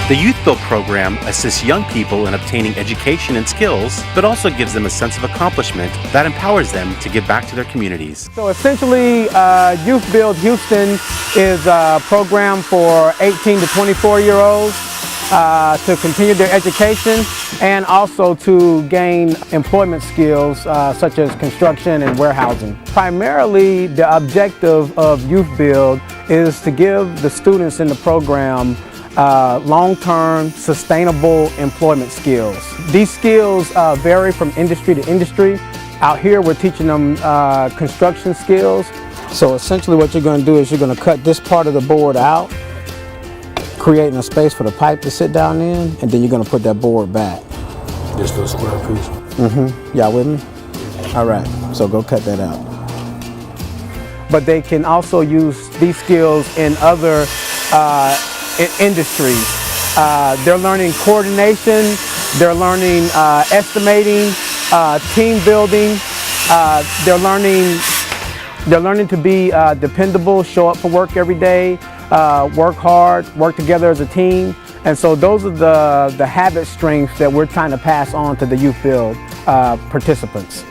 The Youthbuild program assists young people in obtaining education and skills, but also gives them a sense of accomplishment that empowers them to give back to their communities. So essentially, Youthbuild Houston is a program for 18 to 24-year-olds to continue their education and also to gain employment skills such as construction and warehousing. Primarily, the objective of Youthbuild is to give the students in the program long-term, sustainable employment skills. These skills vary from industry to industry. Out here, we're teaching them construction skills. So essentially what you're going to do is you're going to cut this part of the board out, creating a space for the pipe to sit down in, and then you're going to put that board back. Just a square piece? Mm-hmm. Y'all with me? All right, so go cut that out. But they can also use these skills in other industries. They're learning coordination, they're learning estimating, team building, they're learning to be dependable, show up for work every day, work hard, work together as a team. And so those are the habit strengths that we're trying to pass on to the Youthbuild participants.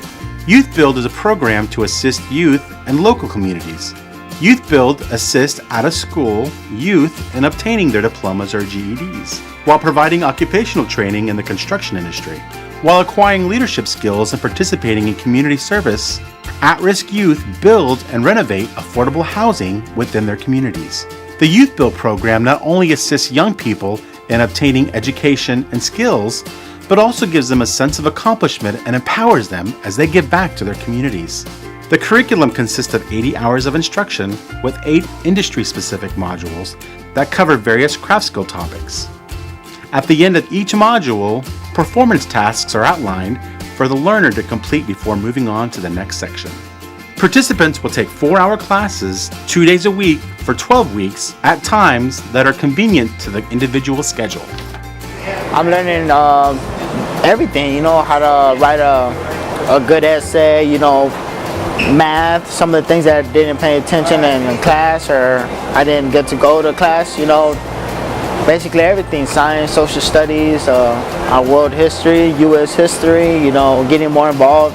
Youthbuild is a program to assist youth and local communities. Youthbuild assists out-of-school youth in obtaining their diplomas or GEDs, while providing occupational training in the construction industry. While acquiring leadership skills and participating in community service, at-risk youth build and renovate affordable housing within their communities. The Youthbuild program not only assists young people in obtaining education and skills, but also gives them a sense of accomplishment and empowers them as they give back to their communities. The curriculum consists of 80 hours of instruction with 8 industry-specific modules that cover various craft skill topics. At the end of each module, performance tasks are outlined for the learner to complete before moving on to the next section. Participants will take 4-hour classes 2 days a week for 12 weeks at times that are convenient to the individual schedule. I'm learning everything, how to write a good essay, math, some of the things that I didn't pay attention in class or I didn't get to go to class, basically everything, science, social studies, our world history, U.S. history, getting more involved.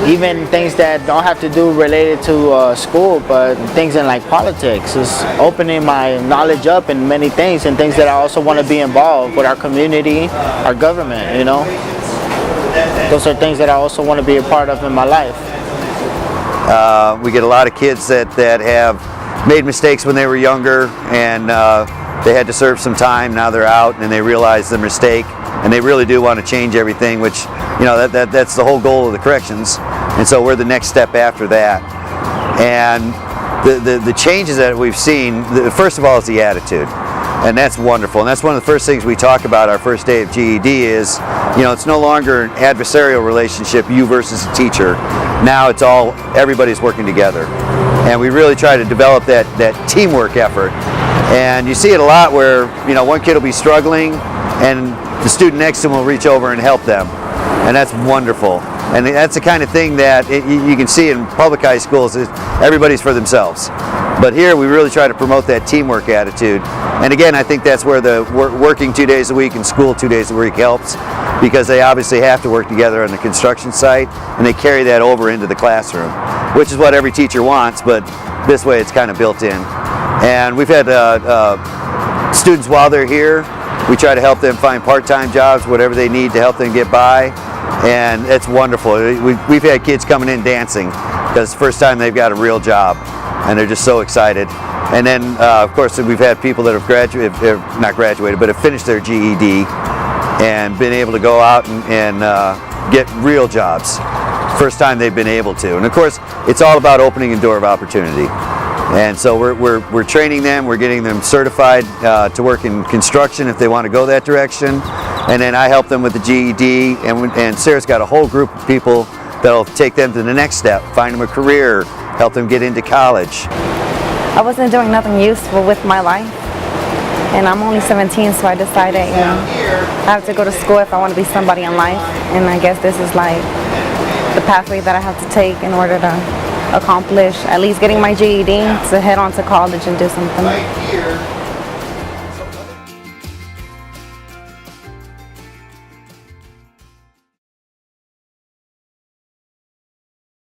Even things that don't have to do related to school, but things in like politics, is opening my knowledge up in many things and things that I also want to be involved with our community, our government, Those are things that I also want to be a part of in my life. We get a lot of kids that have made mistakes when they were younger and they had to serve some time. Now they're out and they realize the mistake and they really do want to change everything, which that's the whole goal of the corrections. And so we're the next step after that. And the changes that we've seen, first of all, is the attitude. And that's wonderful. And that's one of the first things we talk about our first day of GED is, it's no longer an adversarial relationship, you versus a teacher. Now it's everybody's working together. And we really try to develop that teamwork effort. And you see it a lot where, one kid will be struggling and the student next to him will reach over and help them. And that's wonderful. And that's the kind of thing that you can see in public high schools. Everybody's for themselves. But here we really try to promote that teamwork attitude. And again, I think that's where the working 2 days a week and school 2 days a week helps, because they obviously have to work together on the construction site and they carry that over into the classroom, which is what every teacher wants, but this way it's kind of built in. And we've had students while they're here, we try to help them find part-time jobs, whatever they need to help them get by. And it's wonderful. We've had kids coming in dancing because it's the first time they've got a real job and they're just so excited. And then of course we've had people that have not graduated, but have finished their GED and been able to go out and get real jobs. First time they've been able to. And of course it's all about opening a door of opportunity. And so we're training them, we're getting them certified to work in construction if they want to go that direction. And then I help them with the GED, and Sarah's got a whole group of people that'll take them to the next step, find them a career, help them get into college. I wasn't doing nothing useful with my life, and I'm only 17, so I decided, I have to go to school if I want to be somebody in life, and I guess this is like the pathway that I have to take in order to accomplish at least getting my GED to head on to college and do something.